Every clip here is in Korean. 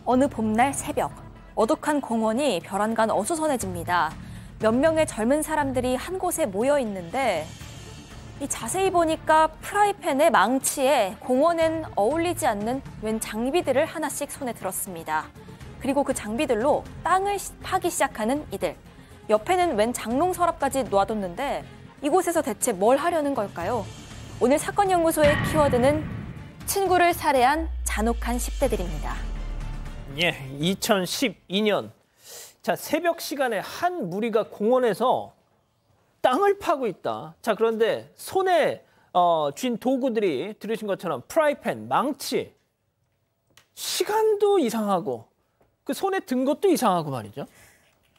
어느 봄날 새벽, 어둑한 공원이 벼랑간 어수선해집니다. 몇 명의 젊은 사람들이 한 곳에 모여 있는데 자세히 보니까 프라이팬에 망치에 공원엔 어울리지 않는 웬 장비들을 하나씩 손에 들었습니다. 그리고 그 장비들로 땅을 파기 시작하는 이들. 옆에는 웬 장롱 서랍까지 놓아뒀는데 이곳에서 대체 뭘 하려는 걸까요? 오늘 사건연구소의 키워드는 친구를 살해한 잔혹한 10대들입니다. 예, 2012년. 자, 새벽 시간에 한 무리가 공원에서 땅을 파고 있다. 자, 그런데 손에 쥔 도구들이 들으신 것처럼 프라이팬, 망치. 시간도 이상하고 그 손에 든 것도 이상하고 말이죠.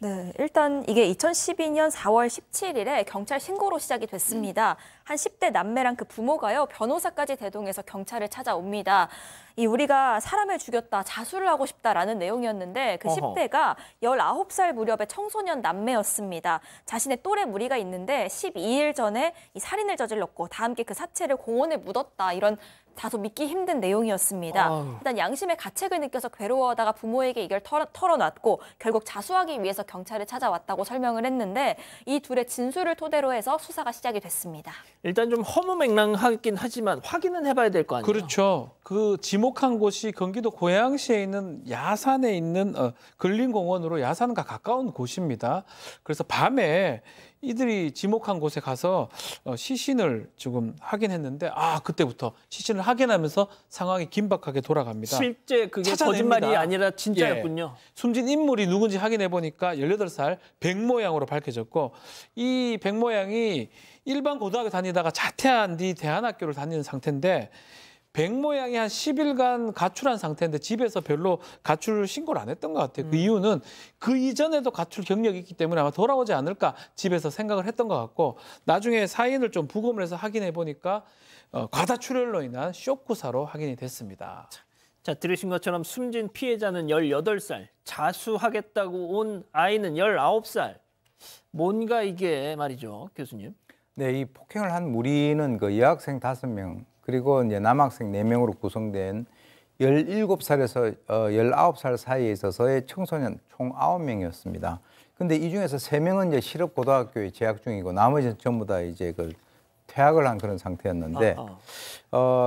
네, 일단 이게 2012년 4월 17일에 경찰 신고로 시작이 됐습니다. 한 10대 남매랑 그 부모가요, 변호사까지 대동해서 경찰을 찾아옵니다. 우리가 사람을 죽였다, 자수를 하고 싶다라는 내용이었는데 그 10대가 19살 무렵의 청소년 남매였습니다. 자신의 또래 무리가 있는데 12일 전에 이 살인을 저질렀고 다 함께 그 사체를 공원에 묻었다, 이런 다소 믿기 힘든 내용이었습니다. 일단 양심의 가책을 느껴서 괴로워하다가 부모에게 이걸 털어놨고 결국 자수하기 위해서 경찰을 찾아왔다고 설명을 했는데 이 둘의 진술을 토대로 해서 수사가 시작이 됐습니다. 일단 좀 허무맹랑하긴 하지만 확인은 해봐야 될 거 아니에요? 그렇죠. 그 지목한 곳이 경기도 고양시에 있는 야산에 있는 근린공원으로 야산과 가까운 곳입니다. 그래서 밤에 이들이 지목한 곳에 가서 시신을 지금 확인했는데 그때부터 시신을 확인하면서 상황이 긴박하게 돌아갑니다. 실제 그게 찾아냅니다. 거짓말이 아니라 진짜였군요. 예. 숨진 인물이 누군지 확인해 보니까 18살 백 모양으로 밝혀졌고 이 백 모양이 일반 고등학교 다니다가 자퇴한 뒤 대안학교를 다니는 상태인데 백 모양이 한 10일간 가출한 상태인데 집에서 별로 가출 신고를 안 했던 것 같아요. 그 이유는 그 이전에도 가출 경력이 있기 때문에 아마 돌아오지 않을까 집에서 생각을 했던 것 같고 나중에 사인을 좀 부검을 해서 확인해 보니까 과다출혈로 인한 쇼크사로 확인이 됐습니다. 자, 들으신 것처럼 숨진 피해자는 18살, 자수하겠다고 온 아이는 19살. 뭔가 이게 말이죠, 교수님? 네, 이 폭행을 한 무리는 그 여학생 5명, 그리고 이제 남학생 4명으로 구성된 17살에서 19살 사이에 있어서의 청소년 총 9명이었습니다. 근데 이 중에서 3명은 이제 실업고등학교에 재학 중이고 나머지는 전부 다 이제 그 퇴학을 한 그런 상태였는데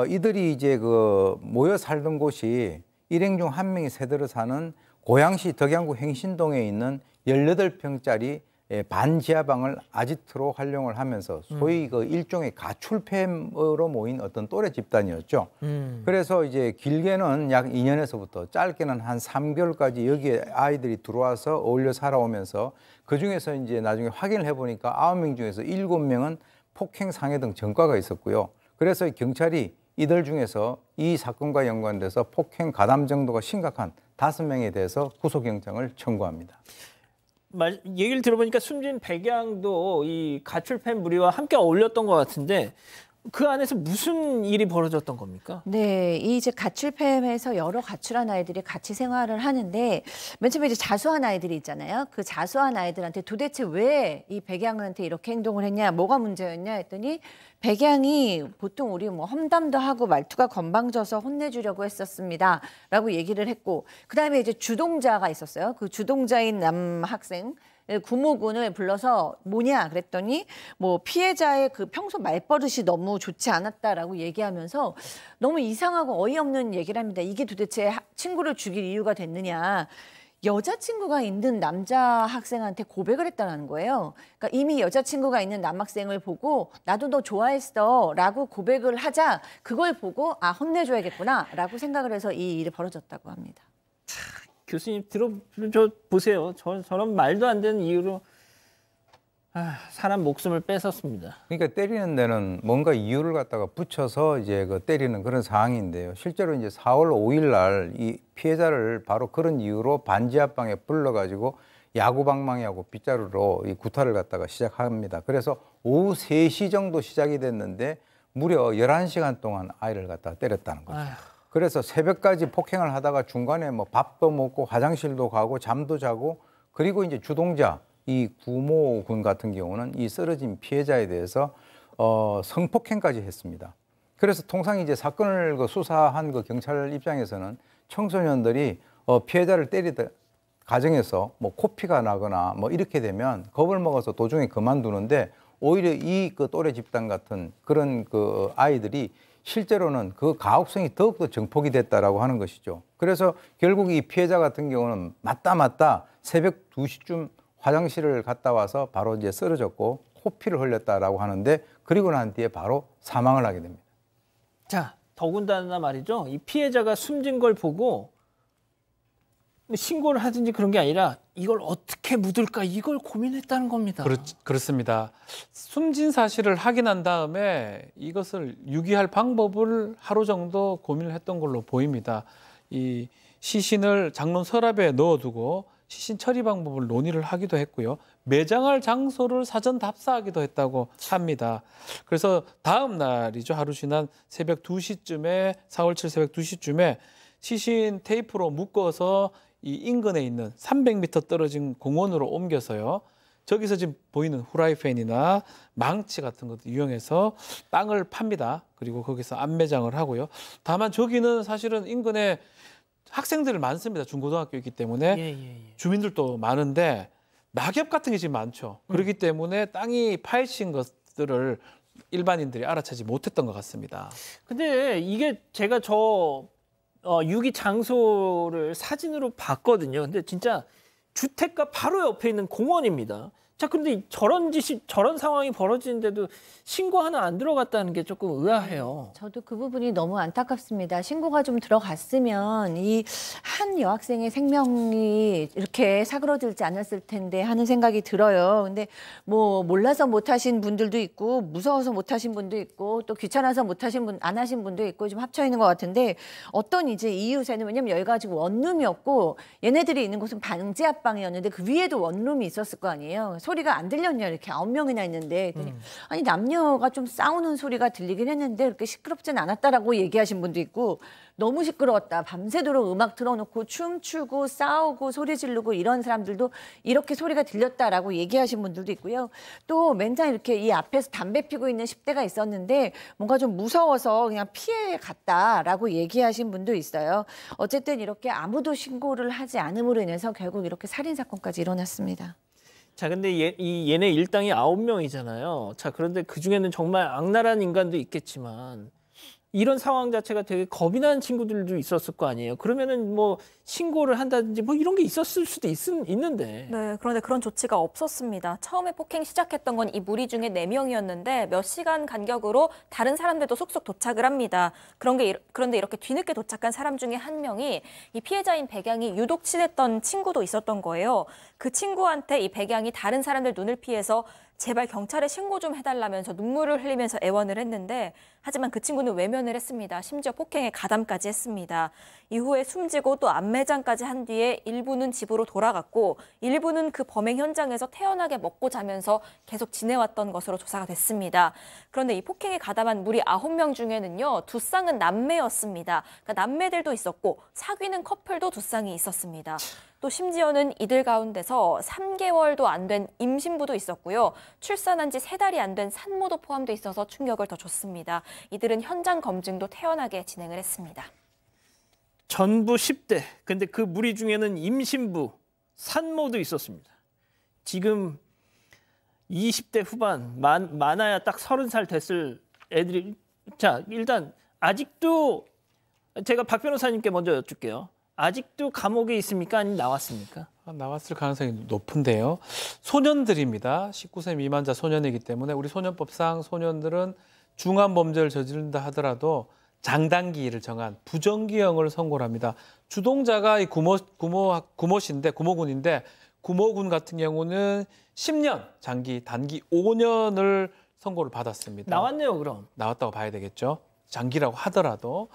이들이 이제 그 모여 살던 곳이 일행 중 한 명이 세대로 사는 고양시 덕양구 행신동에 있는 18평짜리 반지하방을 아지트로 활용을 하면서 소위 그 일종의 가출팸으로 모인 어떤 또래 집단이었죠. 그래서 이제 길게는 약 2년에서부터 짧게는 한 3개월까지 여기에 아이들이 들어와서 어울려 살아오면서 그중에서 이제 나중에 확인을 해보니까 9명 중에서 7명은 폭행, 상해 등 전과가 있었고요. 그래서 경찰이 이들 중에서 이 사건과 연관돼서 폭행 가담 정도가 심각한 5명에 대해서 구속영장을 청구합니다. 얘기를 들어보니까 숨진 백양도 이 가출팸 무리와 함께 어울렸던 것 같은데 그 안에서 무슨 일이 벌어졌던 겁니까? 네, 이제 가출팸에서 여러 가출한 아이들이 같이 생활을 하는데 맨 처음에 이제 자수한 아이들이 있잖아요. 그 자수한 아이들한테 도대체 왜 이 백양한테 이렇게 행동을 했냐, 뭐가 문제였냐 했더니 백양이 보통 우리 뭐 험담도 하고 말투가 건방져서 혼내주려고 했었습니다 라고 얘기를 했고, 그다음에 이제 주동자가 있었어요. 그 주동자인 남학생 구모군을 불러서 뭐냐 그랬더니 뭐 피해자의 그 평소 말버릇이 너무 좋지 않았다라고 얘기하면서 너무 이상하고 어이없는 얘기를 합니다. 이게 도대체 친구를 죽일 이유가 됐느냐. 여자친구가 있는 남자 학생한테 고백을 했다는 거예요. 그러니까 이미 여자친구가 있는 남학생을 보고 나도 너 좋아했어 라고 고백을 하자 그걸 보고 혼내줘야겠구나 라고 생각을 해서 이 일이 벌어졌다고 합니다. 교수님 보세요. 저런 말도 안 되는 이유로 사람 목숨을 뺏었습니다. 그러니까 때리는 데는 뭔가 이유를 갖다가 붙여서 이제 그 때리는 그런 상황인데요. 실제로 이제 4월 5일 날 이 피해자를 바로 그런 이유로 반지하방에 불러가지고 야구방망이하고 빗자루로 이 구타를 갖다가 시작합니다. 그래서 오후 3시 정도 시작이 됐는데 무려 11시간 동안 아이를 갖다가 때렸다는 거죠. 그래서 새벽까지 폭행을 하다가 중간에 뭐 밥도 먹고 화장실도 가고 잠도 자고, 그리고 이제 주동자 이 구모군 같은 경우는 이 쓰러진 피해자에 대해서 성폭행까지 했습니다. 그래서 통상 이제 사건을 수사한 그 경찰 입장에서는 청소년들이 피해자를 때리다 가정에서 뭐 코피가 나거나 뭐 이렇게 되면 겁을 먹어서 도중에 그만두는데 오히려 이 그 또래 집단 같은 그런 그 아이들이 실제로는 그 가혹성이 더욱더 증폭이 됐다라고 하는 것이죠. 그래서 결국 이 피해자 같은 경우는 맞다 새벽 2시쯤 화장실을 갔다 와서 바로 이제 쓰러졌고 코피를 흘렸다라고 하는데 그리고 난 뒤에 바로 사망을 하게 됩니다. 자, 더군다나 말이죠. 이 피해자가 숨진 걸 보고 신고를 하든지 그런 게 아니라 이걸 어떻게 묻을까 이걸 고민했다는 겁니다. 그렇습니다. 숨진 사실을 확인한 다음에 이것을 유기할 방법을 하루 정도 고민을 했던 걸로 보입니다. 이 시신을 장롱 서랍에 넣어두고 시신 처리 방법을 논의를 하기도 했고요. 매장할 장소를 사전 답사하기도 했다고 합니다. 그래서 다음 날이죠. 하루 지난 새벽 2시쯤에 4월 7일 새벽 2시쯤에 시신 테이프로 묶어서 이 인근에 있는 300m 떨어진 공원으로 옮겨서요. 저기서 지금 보이는 후라이팬이나 망치 같은 것도 이용해서 땅을 팝니다. 그리고 거기서 안매장을 하고요. 다만 저기는 사실은 인근에 학생들이 많습니다. 중고등학교이기 때문에 주민들도 많은데 낙엽 같은 게 지금 많죠. 그렇기 때문에 땅이 파헤친 것들을 일반인들이 알아채지 못했던 것 같습니다. 근데 이게 제가 유기 장소를 사진으로 봤거든요. 근데 진짜 주택가 바로 옆에 있는 공원입니다. 자, 그런데 저런 상황이 벌어지는데도 신고 하나 안 들어갔다는 게 조금 의아해요. 저도 그 부분이 너무 안타깝습니다. 신고가 좀 들어갔으면 이 한 여학생의 생명이 이렇게 사그러들지 않았을 텐데 하는 생각이 들어요. 근데 뭐 몰라서 못하신 분들도 있고 무서워서 못하신 분도 있고 또 귀찮아서 안 하신 분도 있고 좀 합쳐 있는 것 같은데 어떤 이제 이유세는 왜냐면 여기 가지고 원룸이었고 얘네들이 있는 곳은 방지 앞방이었는데 그 위에도 원룸이 있었을 거 아니에요. 소리가 안 들렸냐 이렇게 9명이나 있는데 아니 남녀가 좀 싸우는 소리가 들리긴 했는데 그렇게 시끄럽진 않았다라고 얘기하신 분도 있고 너무 시끄러웠다. 밤새도록 음악 틀어놓고 춤추고 싸우고 소리 지르고 이런 사람들도 이렇게 소리가 들렸다라고 얘기하신 분들도 있고요. 또 맨날 이렇게 이 앞에서 담배 피고 있는 10대가 있었는데 뭔가 좀 무서워서 그냥 피해 갔다라고 얘기하신 분도 있어요. 어쨌든 이렇게 아무도 신고를 하지 않음으로 인해서 결국 이렇게 살인 사건까지 일어났습니다. 자, 근데 얘네 일당이 9명이잖아요. 자, 그런데 그중에는 정말 악랄한 인간도 있겠지만 이런 상황 자체가 되게 겁이 나는 친구들도 있었을 거 아니에요. 그러면은 뭐 신고를 한다든지 뭐 이런 게 있었을 수도 있는데. 네, 그런데 그런 조치가 없었습니다. 처음에 폭행 시작했던 건 이 무리 중에 4명이었는데 몇 시간 간격으로 다른 사람들도 속속 도착을 합니다. 그런데 이렇게 뒤늦게 도착한 사람 중에 한 명이 이 피해자인 백양이 유독 친했던 친구도 있었던 거예요. 그 친구한테 이 백양이 다른 사람들 눈을 피해서 제발 경찰에 신고 좀 해달라면서 눈물을 흘리면서 애원을 했는데 하지만 그 친구는 외면을 했습니다. 심지어 폭행에 가담까지 했습니다. 이후에 숨지고 또 안매장까지 한 뒤에 일부는 집으로 돌아갔고 일부는 그 범행 현장에서 태연하게 먹고 자면서 계속 지내왔던 것으로 조사가 됐습니다. 그런데 이 폭행에 가담한 무리 9명 중에는요. 2쌍은 남매였습니다. 그러니까 남매들도 있었고 사귀는 커플도 2쌍이 있었습니다. 또 심지어는 이들 가운데서 3개월도 안 된 임신부도 있었고요. 출산한 지 3달이 안 된 산모도 포함돼 있어서 충격을 더 줬습니다. 이들은 현장 검증도 태연하게 진행을 했습니다. 전부 10대. 근데 그 무리 중에는 임신부, 산모도 있었습니다. 지금 20대 후반, 많아야 딱 30살 됐을 애들이. 자, 일단 아직도 제가 박 변호사님께 먼저 여쭙게요. 아직도 감옥에 있습니까? 아니면 나왔습니까? 나왔을 가능성이 높은데요. 소년들입니다. 19세 미만자 소년이기 때문에 우리 소년법상 소년들은 중한 범죄를 저지른다 하더라도 장단기를 정한 부정기형을 선고를 합니다. 주동자가 이 구모군인데 구모군 같은 경우는 10년, 장기, 단기 5년을 선고를 받았습니다. 나왔네요, 그럼. 나왔다고 봐야 되겠죠. 장기라고 하더라도.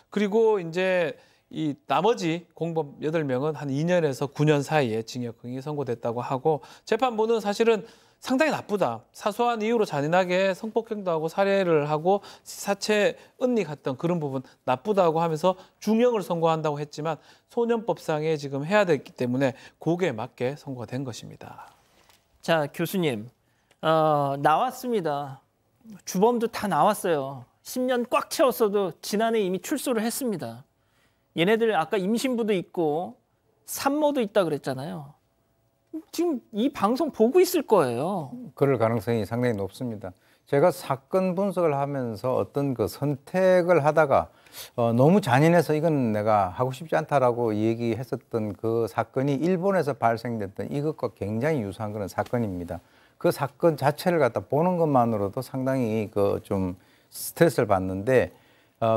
그리고 이제 이 나머지 공범 8명은 한 2년에서 9년 사이에 징역형이 선고됐다고 하고 재판부는 사실은 상당히 나쁘다. 사소한 이유로 잔인하게 성폭행도 하고 살해를 하고 사체 은닉했던 그런 부분 나쁘다고 하면서 중형을 선고한다고 했지만 소년법상에 지금 해야 됐기 때문에 거기에 맞게 선고가 된 것입니다. 자, 교수님. 나왔습니다. 주범도 다 나왔어요. 10년 꽉 채웠어도 지난해 이미 출소를 했습니다. 얘네들 아까 임신부도 있고 산모도 있다 그랬잖아요. 지금 이 방송 보고 있을 거예요. 그럴 가능성이 상당히 높습니다. 제가 사건 분석을 하면서 어떤 그 선택을 하다가 너무 잔인해서 이건 내가 하고 싶지 않다라고 얘기했었던 그 사건이 일본에서 발생됐던 이것과 굉장히 유사한 그런 사건입니다. 그 사건 자체를 갖다 보는 것만으로도 상당히 그 좀 스트레스를 받는데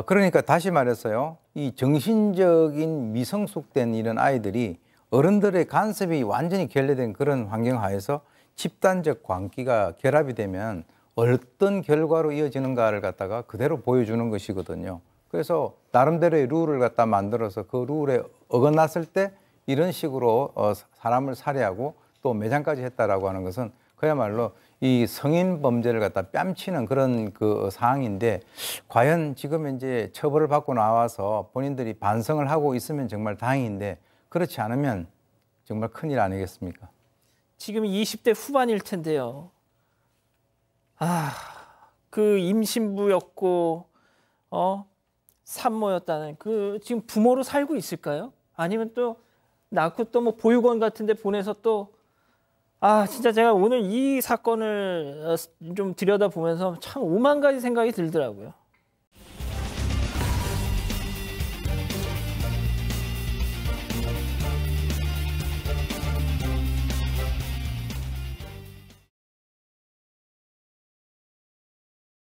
그러니까 다시 말해서요, 이 정신적인 미성숙된 이런 아이들이 어른들의 간섭이 완전히 결례된 그런 환경 하에서 집단적 광기가 결합이 되면 어떤 결과로 이어지는가를 갖다가 그대로 보여주는 것이거든요. 그래서 나름대로의 룰을 갖다 만들어서 그 룰에 어긋났을 때 이런 식으로 사람을 살해하고 또 매장까지 했다라고 하는 것은 그야말로 이 성인 범죄를 갖다 뺨치는 그런 그 상황인데, 과연 지금 이제 처벌을 받고 나와서 본인들이 반성을 하고 있으면 정말 다행인데 그렇지 않으면 정말 큰일 아니겠습니까? 지금 20대 후반일 텐데요. 그 임신부였고 산모였다는 그 지금 부모로 살고 있을까요? 아니면 또 낳고 또 뭐 보육원 같은 데 보내서 또 진짜 제가 오늘 이 사건을 좀 들여다보면서 참 오만 가지 생각이 들더라고요.